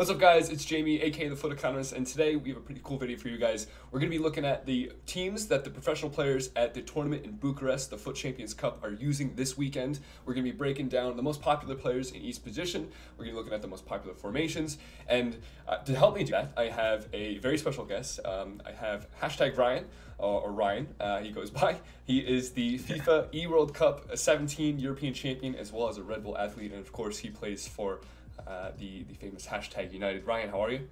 What's up, guys? It's Jamie, aka the FUT Economist, and today we have a pretty cool video for you guys. We're going to be looking at the teams that the professional players at the tournament in Bucharest, the FUT Champions Cup, are using this weekend. We're going to be breaking down the most popular players in each position. We're going to be looking at the most popular formations, and to help me do that, I have a very special guest. I have hashtag Ryan, or Ryan, he goes by. He is the FIFA E-World Cup 17 European champion, as well as a Red Bull athlete, and of course he plays for the famous hashtag United. Ryan, how are you?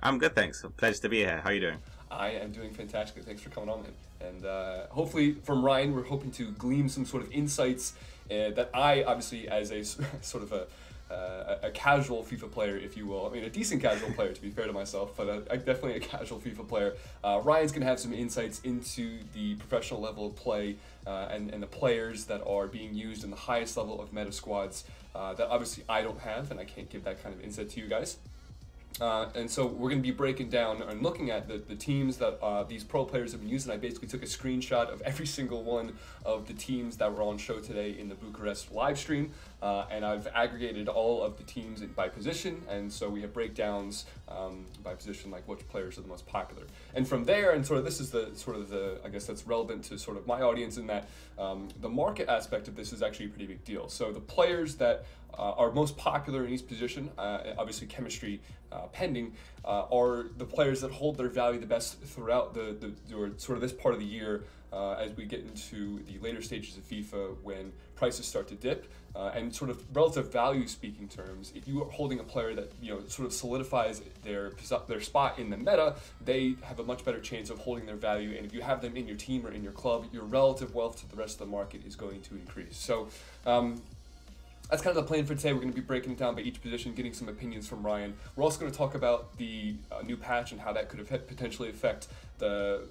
I'm good, thanks. Pleasure to be here. How are you doing? I am doing fantastic. Thanks for coming on, man. And hopefully from Ryan, we're hoping to glean some sort of insights that I, obviously, as a sort of a casual FIFA player, if you will. I mean, a decent casual player, to be fair to myself, but definitely a casual FIFA player. Ryan's going to have some insights into the professional level of play and the players that are being used in the highest level of meta squads that obviously I don't have, and I can't give that kind of insight to you guys. And so we're going to be breaking down and looking at the teams that these pro players have been using. I basically took a screenshot of every single one of the teams that were on show today in the Bucharest live stream, and I've aggregated all of the teams by position, and so we have breakdowns by position, like which players are the most popular. And from there, and sort of this is the I guess that's relevant to sort of my audience, in that the market aspect of this is actually a pretty big deal. So the players that are most popular in each position, obviously chemistry pending, are the players that hold their value the best throughout the sort of this part of the year, as we get into the later stages of FIFA when prices start to dip. And sort of relative value speaking terms, if you are holding a player that sort of solidifies their spot in the meta, they have a much better chance of holding their value. And if you have them in your team or in your club, your relative wealth to the rest of the market is going to increase. So that's kind of the plan for today. We're going to be breaking it down by each position, getting some opinions from Ryan. We're also going to talk about the new patch and how that could potentially affect the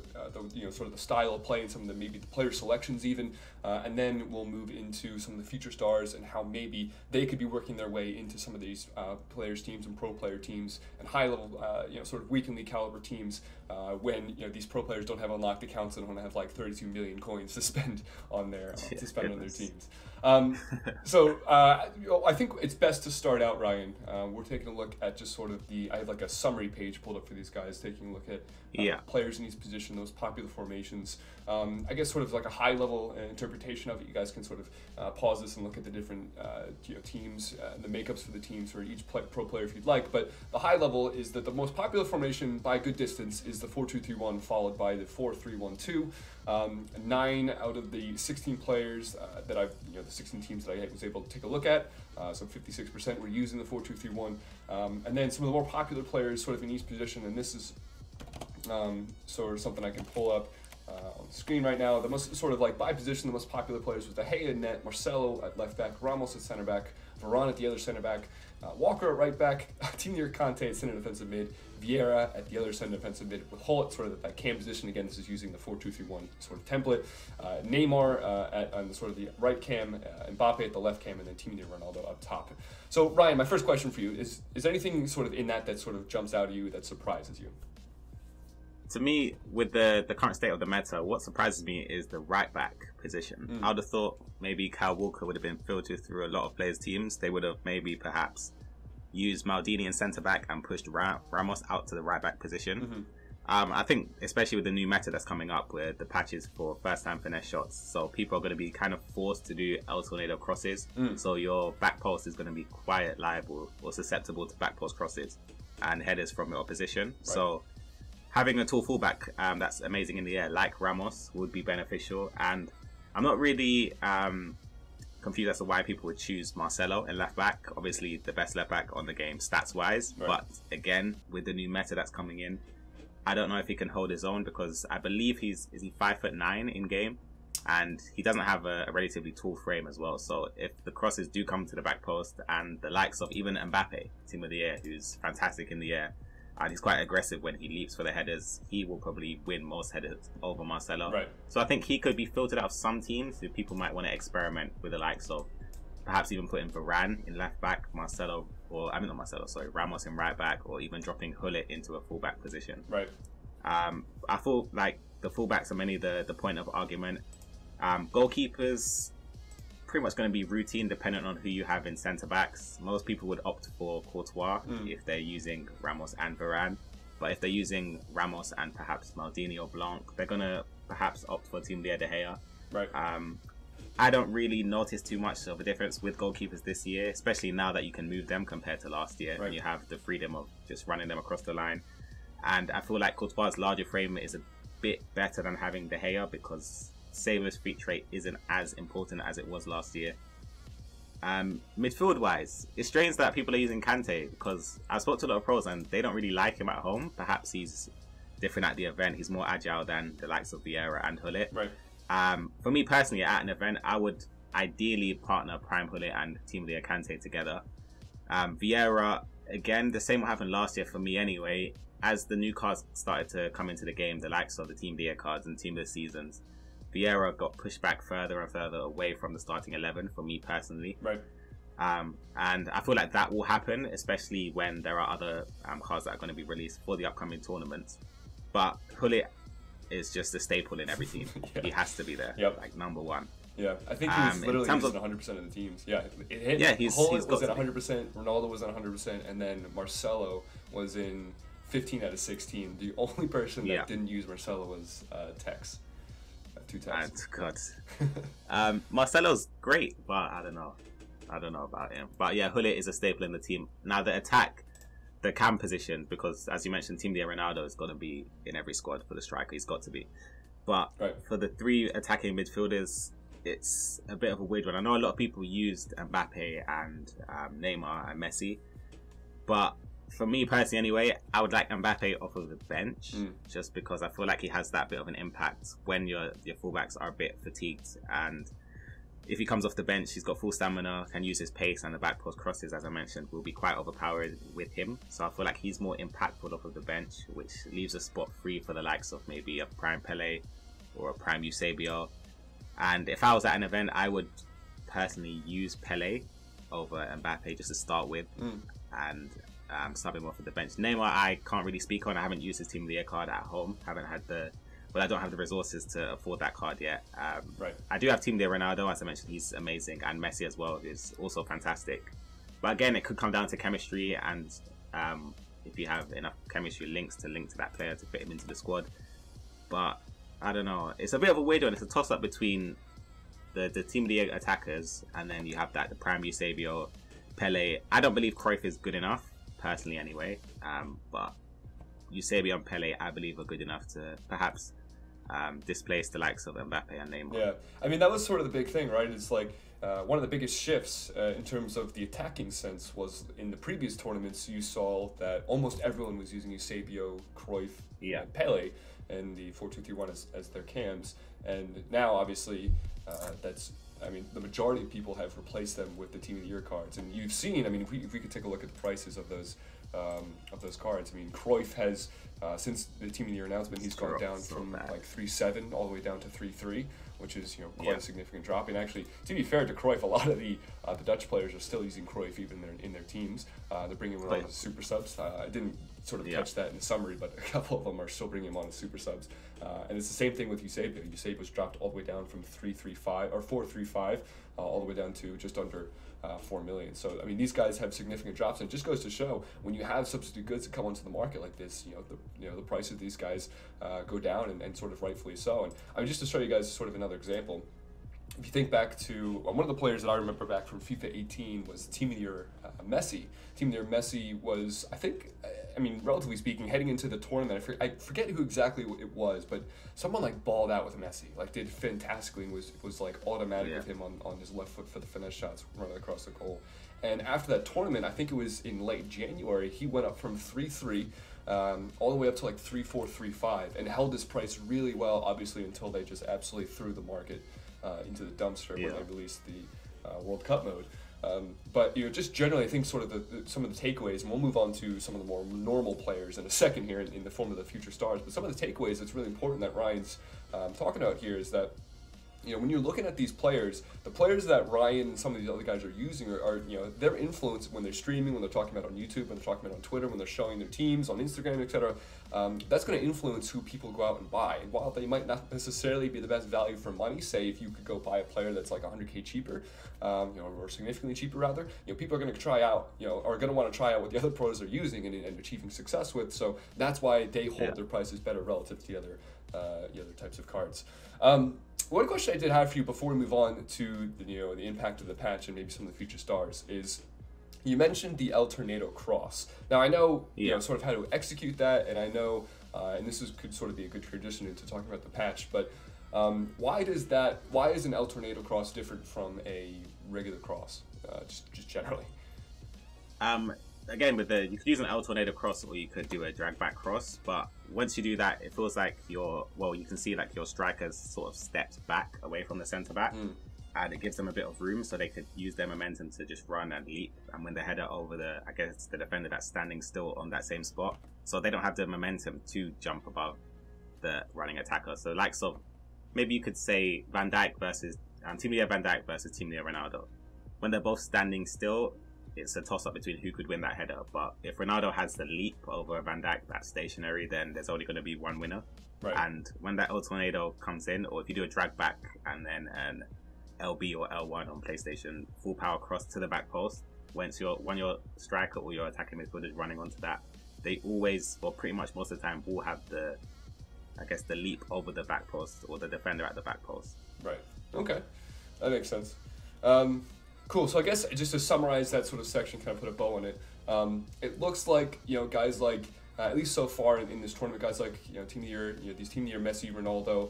sort of the style of play and some of the maybe the player selections even, and then we'll move into some of the future stars and how maybe they could be working their way into some of these players teams and pro player teams and high level sort of weekly caliber teams when these pro players don't have unlocked accounts and don't have like 32 million coins to spend on their on their teams. So I think it's best to start out, Ryan. We're taking a look at just sort of I have like a summary page pulled up for these guys, taking a look at players in each position, those popular formations. I guess sort of like a high level interpretation of it. You guys can sort of pause this and look at the different teams, the makeups for the teams for each pro player if you'd like. But the high level is that the most popular formation by a good distance is the 4-2-3-1, followed by the 4-3-1-2. 9 out of the 16 players that I've, the 16 teams that I was able to take a look at, so 56% were using the 4-2-3-1. And then some of the more popular players sort of in each position, and this is sort of something I can pull up on the screen right now. The most sort of like by position, the most popular players was De Gea in net, Marcelo at left back, Ramos at center back, Varane at the other center back, Walker at right back, Timur Kante at center defensive mid, Vieira at the other center defensive mid, with Hull at sort of that cam position. Again, this is using the 4-2-3-1 sort of template. Neymar on the sort of the right cam, Mbappe at the left cam, and then Timur Ronaldo up top. So Ryan, my first question for you is there anything sort of in that sort of jumps out at you that surprises you? To me, with the current state of the meta, what surprises me is the right back position. I would have thought maybe Kyle Walker would have been filtered through a lot of players' teams. They would have maybe perhaps used Maldini in centre back and pushed Ramos out to the right back position. I think especially with the new meta that's coming up with the patches for first time finesse shots, so people are going to be kind of forced to do El Tornado crosses. So your back post is going to be quite liable or susceptible to back post crosses and headers from your opposition. Right. So having a tall fullback that's amazing in the air, like Ramos, would be beneficial. And I'm not really confused as to why people would choose Marcelo in left back. Obviously, the best left back on the game stats-wise. Right. But again, with the new meta that's coming in, I don't know if he can hold his own, because I believe is he 5'9" in game, and he doesn't have a relatively tall frame as well. So if the crosses do come to the back post, and the likes of even Mbappe, team of the air, who's fantastic in the air, and he's quite aggressive when he leaps for the headers, he will probably win most headers over Marcelo. Right. So I think he could be filtered out of some teams who people might want to experiment with the likes of, perhaps even putting Varane in left back, Marcelo, or I mean not Marcelo, sorry, Ramos in right back, or even dropping Hullet into a fullback position. Right. I thought like the fullbacks are mainly the point of argument. Goalkeepers, pretty much going to be routine dependent on who you have in centre backs. Most people would opt for Courtois if they're using Ramos and Varane. But if they're using Ramos and perhaps Maldini or Blanc, they're going to perhaps opt for Team De Gea. Right. I don't really notice too much of a difference with goalkeepers this year, especially now that you can move them compared to last year. Right. And you have the freedom of just running them across the line. And I feel like Courtois' larger frame is a bit better than having De Gea because Saber's feature rate isn't as important as it was last year. Midfield wise, it's strange that people are using Kante because I spoke to a lot of pros and they don't really like him at home. Perhaps he's different at the event. He's more agile than the likes of Vieira and Hullet. Right. For me personally, at an event, I would ideally partner Prime Hullet and Team Lea Kante together. Vieira, again, the same what happened last year for me anyway. As the new cards started to come into the game, the likes of the Team Lea cards and Team of the Seasons, Vieira got pushed back further and further away from the starting 11 for me personally. Right. And I feel like that will happen, especially when there are other cards that are going to be released for the upcoming tournaments. But Hullet is just a staple in every team. Yeah. He has to be there, like number one. Yeah, I think he's literally used 100% of the teams. Yeah, it hit. Yeah, he's was at 100%. Ronaldo was at 100%, and then Marcelo was in 15 out of 16. The only person that didn't use Marcelo was Tex. 2 Tex. God. Marcelo's great, but I don't know about him. But yeah, Hullet is a staple in the team. Now the attack, the cam position, because as you mentioned, Team Lea Ronaldo is going to be in every squad for the striker. He's got to be. But for the 3 attacking midfielders, it's a bit of a weird one. I know a lot of people used Mbappe and Neymar and Messi, but for me personally anyway, I would like Mbappe off of the bench just because I feel like he has that bit of an impact when your fullbacks are a bit fatigued, and if he comes off the bench, he's got full stamina, can use his pace, and the back post crosses, as I mentioned, will be quite overpowered with him. So I feel like he's more impactful off of the bench, which leaves a spot free for the likes of maybe a prime Pele or a prime Eusebio. And if I was at an event, I would personally use Pele over Mbappe just to start with, and sub him off at the bench. Neymar, I can't really speak on. I haven't used his Team Lea card at home. I don't have the resources to afford that card yet. I do have Team Lea Ronaldo, as I mentioned, he's amazing, and Messi as well is also fantastic. But again, it could come down to chemistry, and if you have enough chemistry links to link to that player to fit him into the squad. But I don't know. It's a bit of a weird one. It's a toss-up between the Team Lea attackers, and then you have the prime Eusebio, Pele. I don't believe Cruyff is good enough, personally anyway. But Eusebio and Pele, I believe, are good enough to perhaps displace the likes of Mbappe and Neymar. Yeah, I mean, that was sort of the big thing, right? It's like one of the biggest shifts in terms of the attacking sense was in the previous tournaments. You saw that almost everyone was using Eusebio, Cruyff, and Pele, and the 4-2-3-1 as their cams. And now, obviously, the majority of people have replaced them with the Team of the Year cards. And you've seen, I mean, if we could take a look at the prices of those cards. I mean, Cruyff has, since the Team of the Year announcement, he's gone down from like 3.7 all the way down to 3.3, which is quite a significant drop. And actually, to be fair to Cruyff, a lot of the Dutch players are still using Cruyff even in their teams. They're bringing him on as super subs. I didn't sort of catch that in the summary, but a couple of them are still bringing him on as super subs. And it's the same thing with Eusebio. Eusebio's dropped all the way down from 3.35 or 4.35 all the way down to just under 4 million. So I mean, these guys have significant drops, and it just goes to show when you have substitute goods that come onto the market like this, the price of these guys go down, and sort of rightfully so. And I mean, just to show you guys sort of another example, if you think back to one of the players that I remember back from FIFA 18 was Team of the Year Messi. Team of the Year Messi was, I think, relatively speaking, heading into the tournament, I forget who exactly it was, but someone like balled out with Messi, like did fantastically, and was like automatic with him on his left foot for the finesse shots running across the goal. And after that tournament, I think it was in late January, he went up from 3.3 all the way up to like 3.4, 3.5, and held his price really well, obviously, until they just absolutely threw the market into the dumpster when they released the World Cup mode. But just generally, I think sort of some of the takeaways, and we'll move on to some of the more normal players in a second here in the form of the future stars. But some of the takeaways that's really important that Ryan's talking about here is that when you're looking at these players, the players that Ryan and some of these other guys are using are their influence when they're streaming, when they're talking about on YouTube, when they're talking about on Twitter, when they're showing their teams on Instagram, etc. That's going to influence who people go out and buy. And while they might not necessarily be the best value for money, say if you could go buy a player that's like 100K cheaper, or significantly cheaper rather, people are going to try out, are going to want to try out what the other pros are using and achieving success with. So that's why they hold their prices better relative to the other types of cards. One question I did have for you before we move on to the impact of the patch and maybe some of the future stars is, you mentioned the El Tornado cross. Now I know sort of how to execute that, and I know, and this could sort of be a good transition into talking about the patch. But why is an El Tornado cross different from a regular cross, just generally? Again, you could use an El Tornado cross, or you could do a drag back cross. But once you do that, it feels like you can see like your strikers sort of stepped back away from the centre back, and it gives them a bit of room so they could use their momentum to just run and leap and win the header over the defender that's standing still on that same spot. So they don't have the momentum to jump above the running attacker. So like, maybe you could say Van Dijk versus Team Leo Van Dijk versus Team Leo Ronaldo. When they're both standing still, it's a toss-up between who could win that header. But if Ronaldo has the leap over Van Dijk that's stationary, then there's only going to be one winner. Right. And when that El Tornado comes in, or if you do a drag back and then an LB or L1 on PlayStation, full power cross to the back post, when your striker or your attacking midfielder is running onto that, they always, or pretty much most of the time, will have the leap over the back post or the defender at the back post. Right. Okay. That makes sense. Cool. So I guess just to summarize that sort of section, kind of put a bow on it. It looks like guys like at least so far in this tournament, guys like Team of the Year, these Team of the Year Messi, Ronaldo,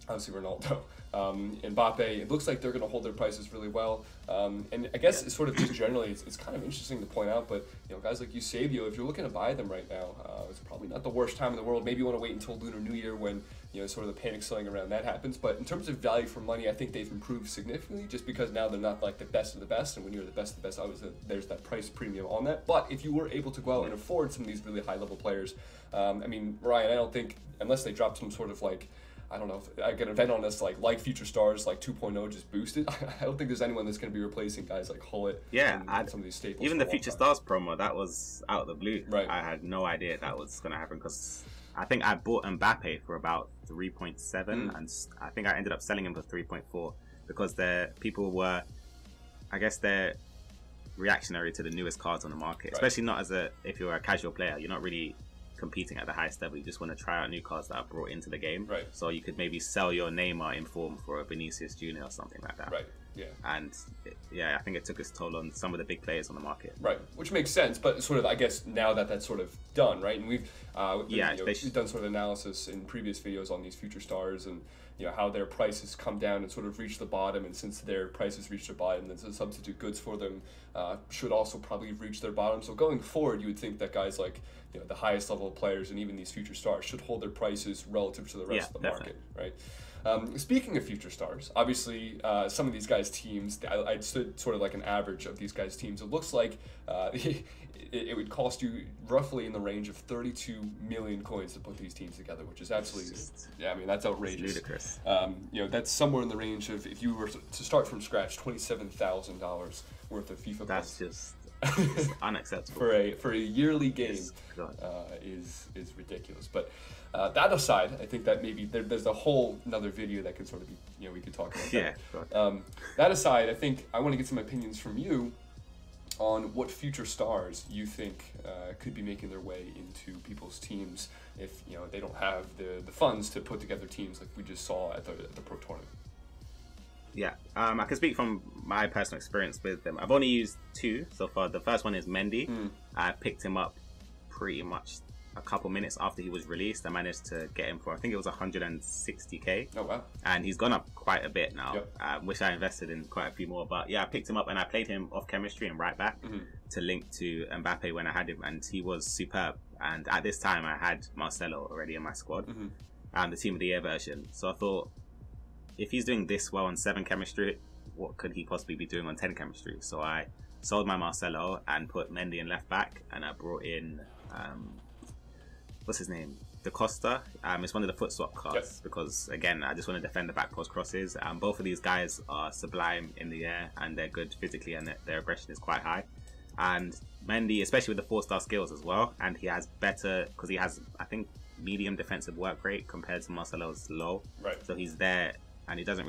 obviously Ronaldo, Mbappe. It looks like they're going to hold their prices really well. And I guess it's sort of just generally, it's kind of interesting to point out. But guys like Eusebio, if you're looking to buy them right now, it's probably not the worst time in the world. Maybe you want to wait until Lunar New Year when sort of the panic selling around that happens. But in terms of value for money, I think they've improved significantly, just because now they're not like the best of the best. And when you're the best of the best, obviously there's that price premium on that. But if you were able to go out and afford some of these really high level players, I mean, Ryan, I don't think, unless they drop some sort of like, I don't know, if I get an event on this like Future Stars like 2.0 just boosted, I don't think there's anyone that's going to be replacing guys like Hullet and some of these staples. Even the Future Stars promo, that was out of the blue. Right. I had no idea that was going to happen, because I think I bought Mbappe for about 3.7 and I think I ended up selling him for 3.4 because people were, I guess they're reactionary to the newest cards on the market, especially not if you're a casual player. You're not really competing at the highest level. You just want to try out new cards that are brought into the game. Right. So you could maybe sell your Neymar in form for a Vinicius Junior or something like that. Right. Yeah. And I think it took its toll on some of the big players on the market. Right, which makes sense, but sort of, I guess now that's sort of done, right? And we've we've done sort of analysis in previous videos on these future stars and how their prices come down and sort of reach the bottom, and since their prices reach their bottom, then the substitute goods for them should also probably reach their bottom. So going forward, you would think that guys like the highest level of players and even these future stars should hold their prices relative to the rest of the market, right? Speaking of future stars, obviously some of these guys' teams, I stood sort of like an average of these guys' teams. It looks like it would cost you roughly in the range of 32 million coins to put these teams together, which is absolutely, I mean, that's outrageous. Ludicrous. That's somewhere in the range of, if you were to start from scratch, $27,000 worth of FIFA That's points. Just unacceptable. for a yearly game is ridiculous. But that aside, I think that maybe there's a whole another video that could sort of be, we could talk about that. That aside, I think I want to get some opinions from you on what future stars you think could be making their way into people's teams if they don't have the funds to put together teams like we just saw at the Pro Tournament. Yeah, I can speak from my personal experience with them. I've only used two so far. The first one is Mendy. I picked him up pretty much a couple minutes after he was released. I managed to get him for, I think it was 160k. Oh wow! And he's gone up quite a bit now. Yep. Wish I invested in quite a few more, but yeah, I picked him up and I played him off chemistry and right back to link to Mbappe when I had him, and he was superb. And at this time, I had Marcelo already in my squad, and the Team of the Year version. So I thought, if he's doing this well on 7 chemistry, what could he possibly be doing on 10 chemistry? So I sold my Marcelo and put Mendy in left back, and I brought in what's his name? Da Costa. It's one of the foot swap cards because, again, I just want to defend the back post crosses. Both of these guys are sublime in the air and they're good physically and their aggression is quite high. And Mendy, especially with the 4-star skills as well, and he has better, because he has, I think, medium defensive work rate compared to Marcelo's low. Right. So he's there and he's not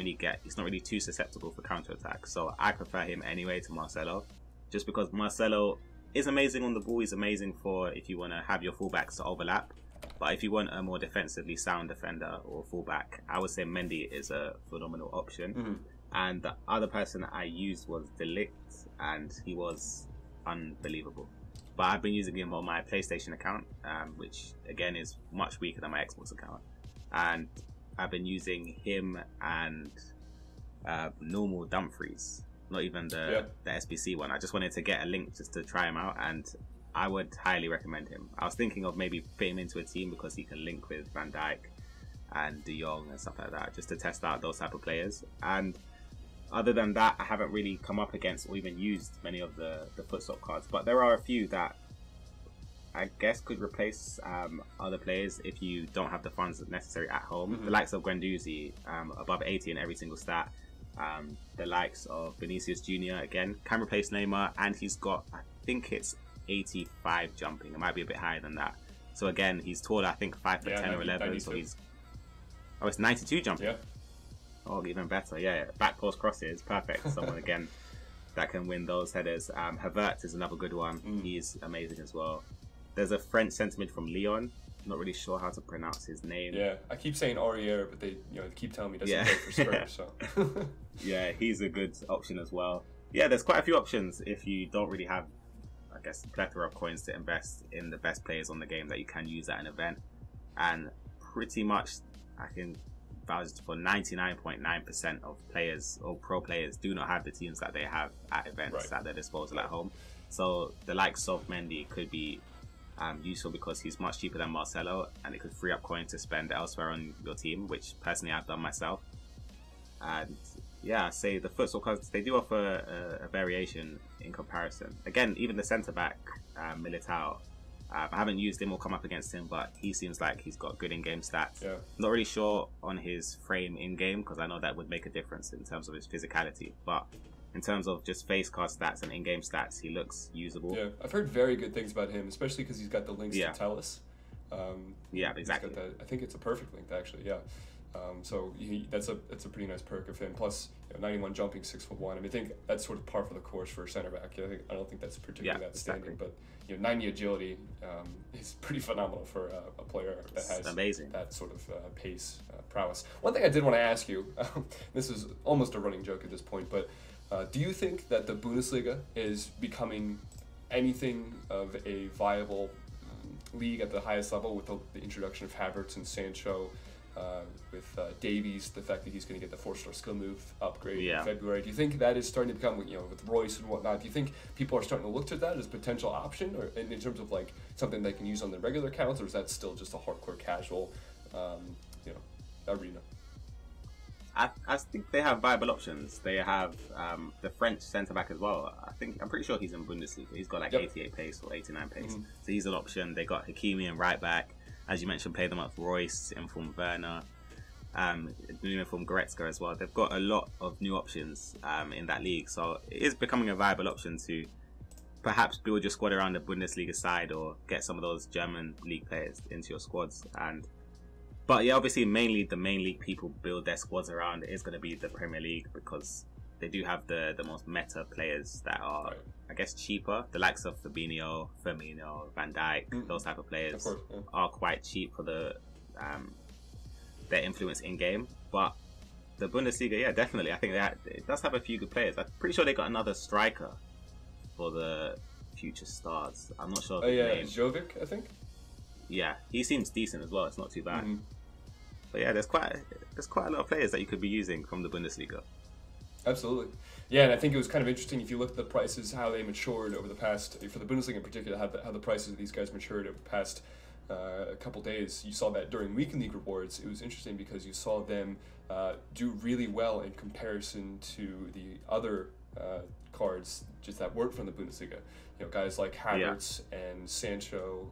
really too susceptible for counter-attack. So I prefer him anyway to Marcelo, just because Marcelo is amazing on the ball. He's amazing for if you want to have your fullbacks to overlap. But if you want a more defensively sound defender or fullback, I would say Mendy is a phenomenal option. And the other person that I used was De Ligt, and he was unbelievable. But I've been using him on my PlayStation account, which again is much weaker than my Xbox account. And I've been using him and normal Dumfries, not even the SBC one. I just wanted to get a link just to try him out, and I would highly recommend him. I was thinking of maybe putting him into a team because he can link with Van Dijk and De Jong and stuff like that, just to test out those type of players. And other than that, I haven't really come up against or even used many of the foot swap cards, but there are a few that I guess could replace other players if you don't have the funds necessary at home. The likes of Guendouzi, above 80 in every single stat. The likes of Vinicius Jr. again can replace Neymar, and he's got, I think it's 85 jumping. It might be a bit higher than that. So again, he's taller, I think 5'10" or 11. 92. So he's it's 92 jumping. Yeah. Oh, even better. Yeah. Back post crosses, perfect. Someone again that can win those headers. Havertz is another good one. He's amazing as well. There's a French centre mid from Lyon. Not really sure how to pronounce his name. Yeah, I keep saying Aurier, but they keep telling me he doesn't play for Spurs. So yeah, he's a good option as well. Yeah, there's quite a few options if you don't really have, I guess, a plethora of coins to invest in the best players on the game that you can use at an event. And pretty much I can vouch for 99.9% of players or pro players do not have the teams that they have at events at their disposal at home. So the likes of Mendy could be useful because he's much cheaper than Marcelo, and it could free up coins to spend elsewhere on your team, which personally I've done myself. And yeah, I say the foot swap cards, they do offer a variation in comparison. Again, even the centre back Militao, I haven't used him or come up against him, but he seems like he's got good in-game stats. Not really sure on his frame in-game because I know that would make a difference in terms of his physicality, but in terms of just face card stats and in-game stats, he looks usable. Yeah, I've heard very good things about him, especially because he's got the links to Tellus. Yeah, exactly. I think it's a perfect link, actually. Yeah. So that's a pretty nice perk of him. Plus, 91 jumping, 6'1". I mean, I think that's sort of par for the course for a center back. I don't think that's particularly outstanding, but 90 agility is pretty phenomenal for a player that has that sort of pace prowess. One thing I did want to ask you, this is almost a running joke at this point, but do you think that the Bundesliga is becoming anything of a viable league at the highest level with the introduction of Havertz and Sancho? With Davies, the fact that he's going to get the 4-star skill move upgrade in February. Do you think that is starting to become, with Royce and whatnot, do you think people are starting to look to that as a potential option, or in terms of like something they can use on their regular accounts, or is that still just a hardcore casual, arena? I think they have viable options. They have the French centre back as well. I'm pretty sure he's in Bundesliga. He's got like 88 pace or 89 pace, so he's an option. They got Hakimi and right back. As you mentioned, play them up Royce, inform Werner, inform Goretzka as well. They've got a lot of new options in that league, so it is becoming a viable option to perhaps build your squad around the Bundesliga side or get some of those German league players into your squads. But yeah, obviously, mainly the main league people build their squads around is going to be the Premier League because they do have the most meta players that are, I guess, cheaper. The likes of Fabinho, Firmino, Van Dijk, those type of players are quite cheap for their influence in game. But the Bundesliga, definitely. I think it does have a few good players. I'm pretty sure they got another striker for the future stars. I'm not sure. Jovic, I think. Yeah, he seems decent as well. It's not too bad. But yeah, there's quite a lot of players that you could be using from the Bundesliga. Absolutely. Yeah, and I think it was kind of interesting if you look at the prices, how they matured over the past, for the Bundesliga in particular, how the prices of these guys matured over the past couple days. You saw that during Weekend League rewards. It was interesting because you saw them do really well in comparison to the other cards just that weren't from the Bundesliga. You know, guys like Havertz and Sancho.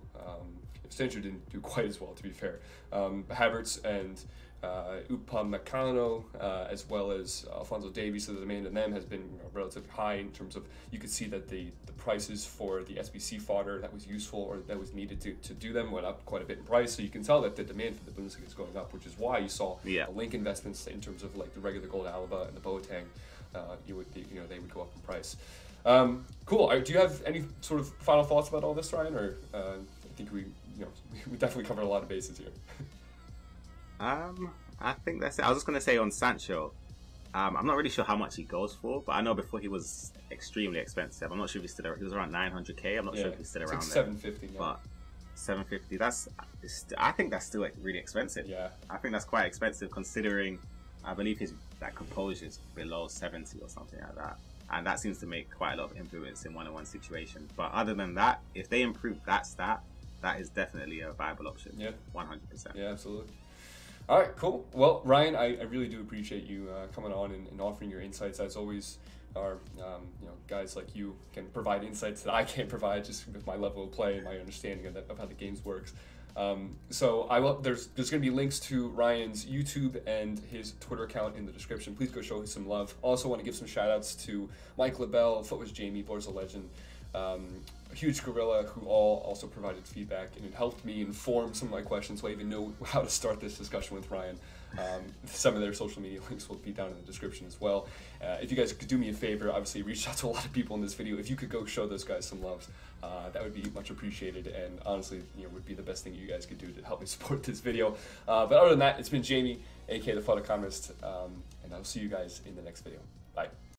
Sancho didn't do quite as well, to be fair. Havertz and Upamecano, as well as Alphonso Davies, so the demand on them has been relatively high in terms of, you could see that the prices for the SBC fodder that was useful or that was needed to do them went up quite a bit in price. So you can tell that the demand for the Bundesliga is going up, which is why you saw the link investments in terms of like the regular gold Alaba and the Boateng, they would go up in price. Cool. Do you have any sort of final thoughts about all this, Ryan? Or I think we definitely covered a lot of bases here. I think that's it. I was just going to say on Sancho, I'm not really sure how much he goes for, but I know before he was extremely expensive. I'm not sure if he was around 900k. I'm not sure if he stood around like there. 750 now. But 750, I think that's still really expensive. Yeah. I think that's quite expensive considering I believe his composure is below 70 or something like that. And that seems to make quite a lot of influence in one-on-one situations. But other than that, if they improve that stat, that is definitely a viable option. Yeah. 100%. Yeah, absolutely. All right, cool. Well, Ryan, I really do appreciate you coming on and offering your insights. As always, our guys like you can provide insights that I can't provide just with my level of play and my understanding of how the games works. So there's going to be links to Ryan's YouTube and his Twitter account in the description. Please go show him some love. Also want to give some shout outs to Mike LaBelle, FutWiz Jamie, Boras Legend, Huge Gorilla, who all also provided feedback, and it helped me inform some of my questions so I even know how to start this discussion with Ryan. Some of their social media links will be down in the description as well. If you guys could do me a favor, obviously reached out to a lot of people in this video. If you could go show those guys some love, that would be much appreciated, and honestly, would be the best thing you guys could do to help me support this video. But other than that, it's been Jamie, aka the FUT Economist, and I'll see you guys in the next video. Bye.